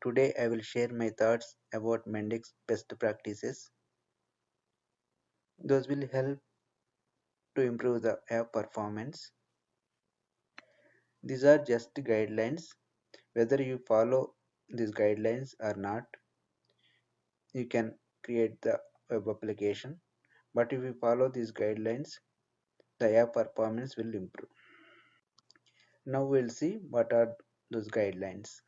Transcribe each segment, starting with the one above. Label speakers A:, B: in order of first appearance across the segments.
A: Today I will share my thoughts about Mendix best practices. Those will help to improve the app performance. These are just guidelines. Whether you follow these guidelines or not, you can create the web application. But if you follow these guidelines, the app performance will improve. Now we'll see what are those guidelines.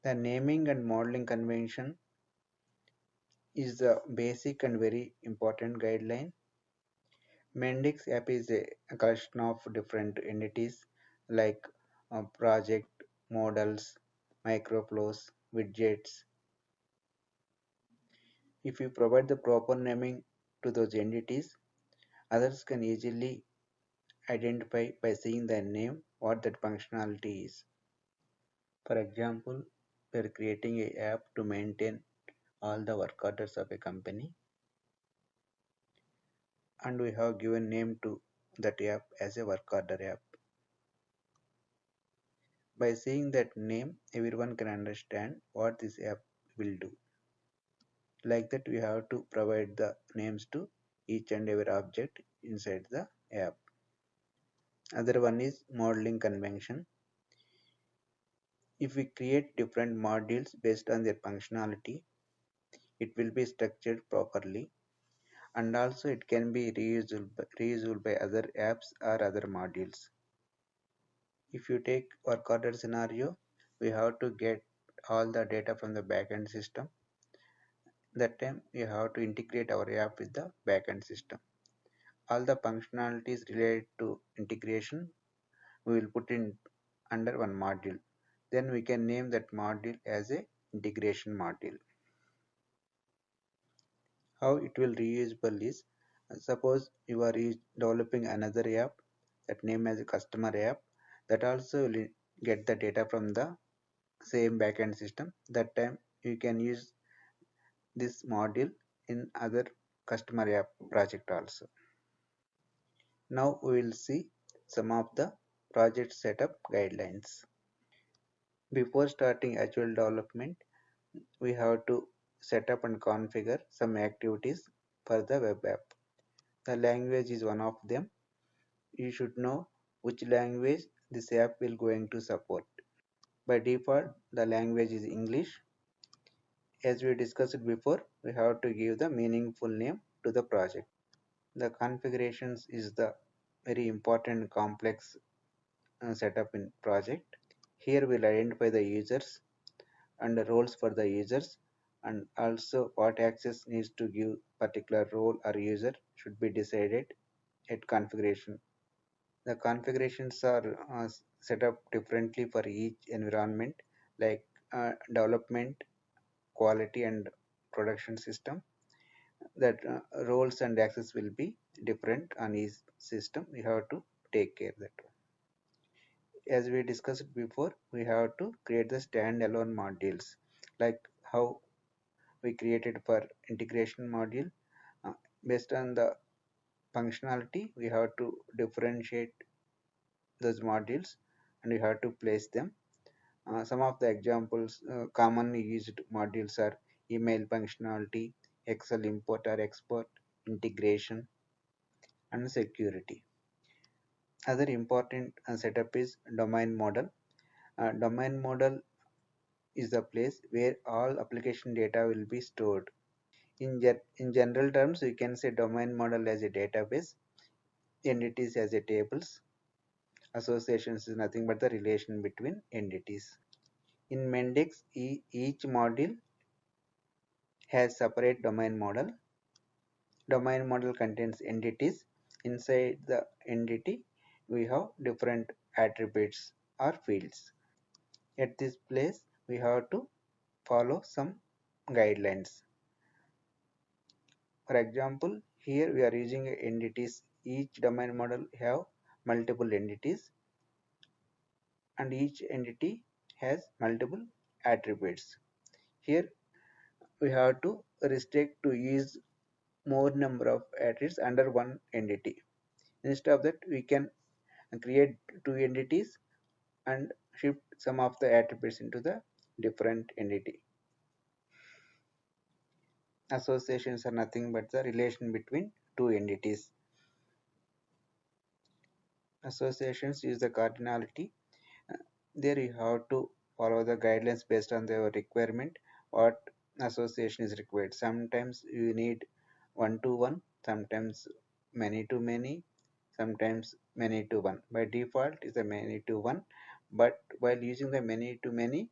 A: The naming and modeling convention is the basic and very important guideline. Mendix app is a collection of different entities like project, models, microflows, widgets. If you provide the proper naming to those entities, others can easily identify by seeing the name what that functionality is. For example, we are creating a app to maintain all the work orders of a company, and we have given name to that app as a work order app. By seeing that name, everyone can understand what this app will do. Like that, we have to provide the names to each and every object inside the app. Other one is modeling convention. If we create different modules based on their functionality, it will be structured properly, and also it can be reusable by other apps or other modules. If you take work order scenario, we have to get all the data from the backend system. That time we have to integrate our app with the backend system. All the functionalities related to integration we will put in under one module. Then we can name that module as a integration module. How it will reusable is, suppose you are developing another app that name as a customer app, that also will get the data from the same backend system. That time you can use this module in other customer app project also. Now we will see some of the project setup guidelines. Before starting actual development, we have to set up and configure some activities for the web app. The language is one of them. You should know which language this app will going to support. By default, the language is English. As we discussed before, we have to give the meaningful name to the project. The configurations is the very important complex setup in project. Here we'll identify the users and the roles for the users, and also what access needs to give particular role or user should be decided at configuration. The configurations are set up differently for each environment, like development, quality and production system. That roles and access will be different on each system. We have to take care of that. As we discussed before, we have to create the standalone modules, like how we created for integration module. uh, Based on the functionality, we have to differentiate those modules and we have to place them. Some of the examples, commonly used modules are email functionality, Excel import or export, integration, and security. Other important setup is domain model. Domain model is the place where all application data will be stored. In general terms, we can say domain model as a database, entities as a tables, associations is nothing but the relation between entities. In Mendix, each module has separate domain model. Domain model contains entities. Inside the entity, we have different attributes or fields. At this place, we have to follow some guidelines. For example, here we are using entities. Each domain model have multiple entities, and each entity has multiple attributes. Here we have to restrict to use more number of attributes under one entity. Instead of that, we can create two entities and shift some of the attributes into the different entity. Associations are nothing but the relation between two entities. Associations use the cardinality. Uh, There you have to follow the guidelines based on the requirement, what association is required. Sometimes you need one to one, sometimes many to many, sometimes many to one. By default is a many to one, but while using the many to many,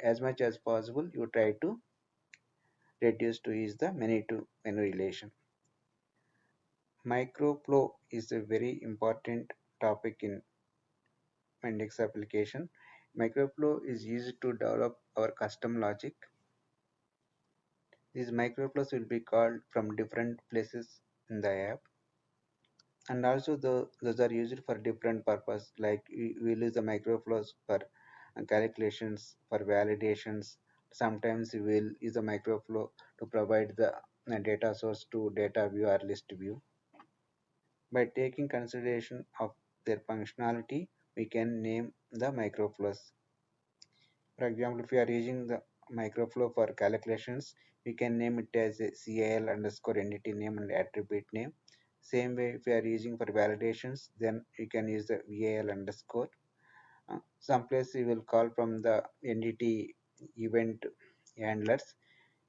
A: as much as possible, you try to reduce to use the many to many relation. Microflow is a very important topic in Mendix application. Microflow is used to develop our custom logic. These microflows will be called from different places in the app, and also those are used for different purpose. Like we will use the microflows for calculations, for validations. Sometimes we will use the microflow to provide the data source to data view or list view. By taking consideration of their functionality, we can name the microflows. For example, if we are using the microflow for calculations, we can name it as a CAL underscore entity name and attribute name. Same way, if we are using for validations, then we can use the VAL underscore. Some place we will call from the entity event handlers.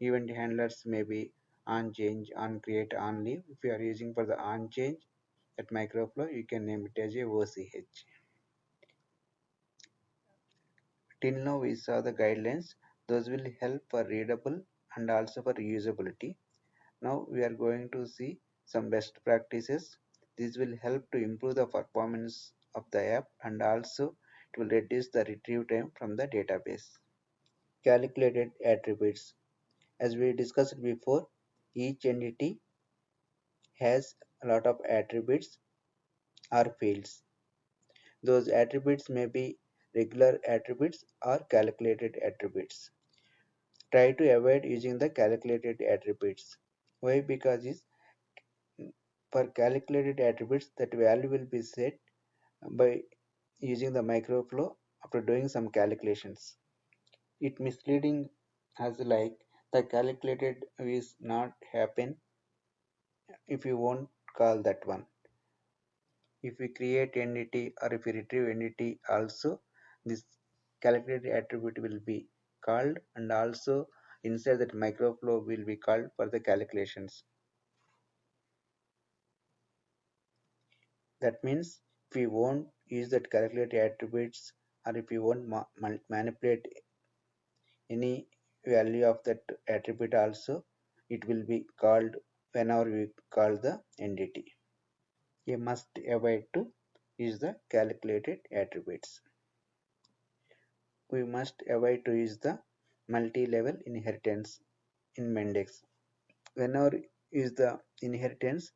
A: Event handlers may be on change, on create, on leave. If you are using for the on change, that microflow, you can name it as a OCH. Till now we saw the guidelines. Those will help for readable and also for usability. Now we are going to see some best practices. This will help to improve the performance of the app and also it will reduce the retrieve time from the database. Calculated attributes. As we discussed before, each entity has a lot of attributes or fields. Those attributes may be regular attributes or calculated attributes. Try to avoid using the calculated attributes. Why? Because is for calculated attributes that value will be set by using the microflow after doing some calculations. It misleading as like the calculated is not happen if you won't call that one. If we create entity or if we retrieve entity also, this calculated attribute will be called and also inside that microflow will be called for the calculations. That means if we won't use that calculated attributes or if we won't manipulate any value of that attribute also, it will be called whenever we call the entity. You must avoid to use the calculated attributes. We must avoid to use the multi-level inheritance in Mendix. Whenever use the inheritance,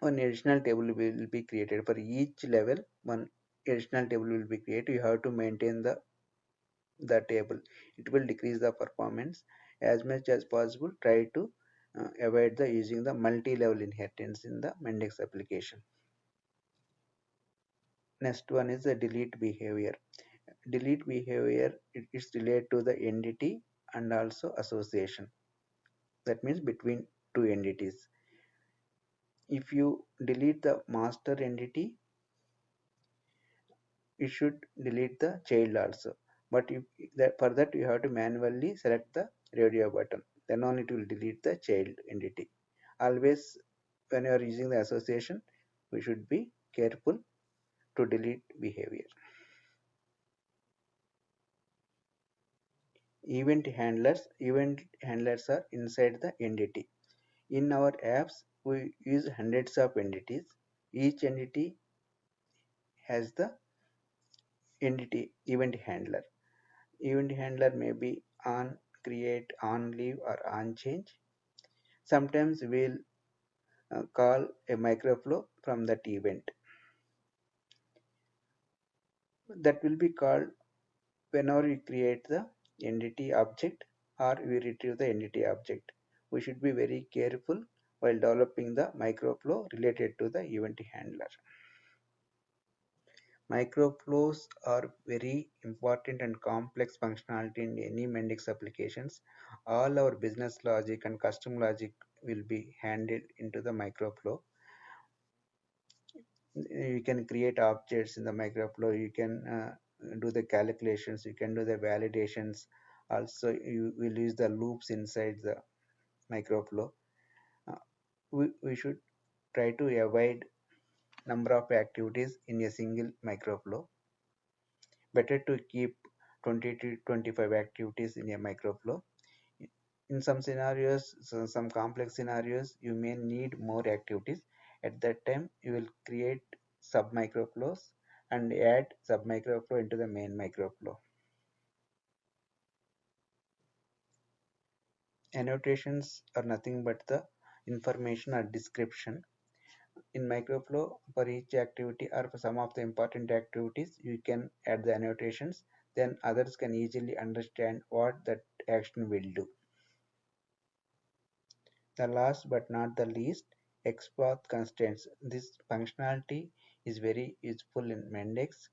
A: one additional table will be created for each level. One additional table will be created. You have to maintain the table. It will decrease the performance. As much as possible, try to avoid the using the multi-level inheritance in the Mendix application. Next one is the delete behavior. Delete behavior it is related to the entity and also association. That means between two entities. If you delete the master entity, you should delete the child also. But if that for that you have to manually select the radio button, then only it will delete the child entity. Always when you are using the association, we should be careful to delete behavior. Event handlers are inside the entity. In our apps we use hundreds of entities. Each entity has the entity event handler. Event handler may be on create, on leave, or on change. Sometimes we'll call a microflow from that event. That will be called whenever we create the entity object or we retrieve the entity object. We should be very careful while developing the microflow related to the event handler. Microflows are very important and complex functionality in any Mendix applications. All our business logic and custom logic will be handled into the microflow. You can create objects in the microflow. You can do the calculations. You can do the validations. Also, you will use the loops inside the microflow. Uh, we should try to avoid number of activities in a single microflow. Better to keep 20 to 25 activities in a microflow. In some scenarios, some complex scenarios, you may need more activities. At that time, you will create sub microflows and add sub microflow into the main microflow. Annotations are nothing but the information or description. In microflow, for each activity or for some of the important activities, you can add the annotations. Then others can easily understand what that action will do. The last but not the least, XPath constraints. This functionality is very useful in Mendix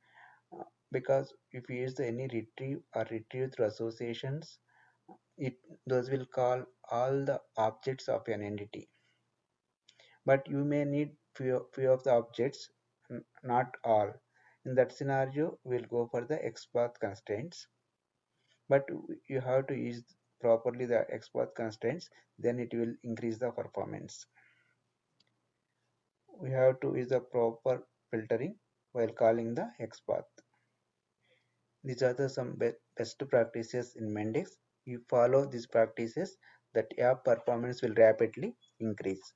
A: because if you use any retrieve or retrieve through associations, it those will call all the objects of an entity. But you may need few of the objects, not all. In that scenario, we'll go for the XPath constraints. But you have to use properly the XPath constraints, then it will increase the performance. We have to use the proper filtering while calling the XPath. These are the some best practices in Mendix. You follow these practices, that app performance will rapidly increase.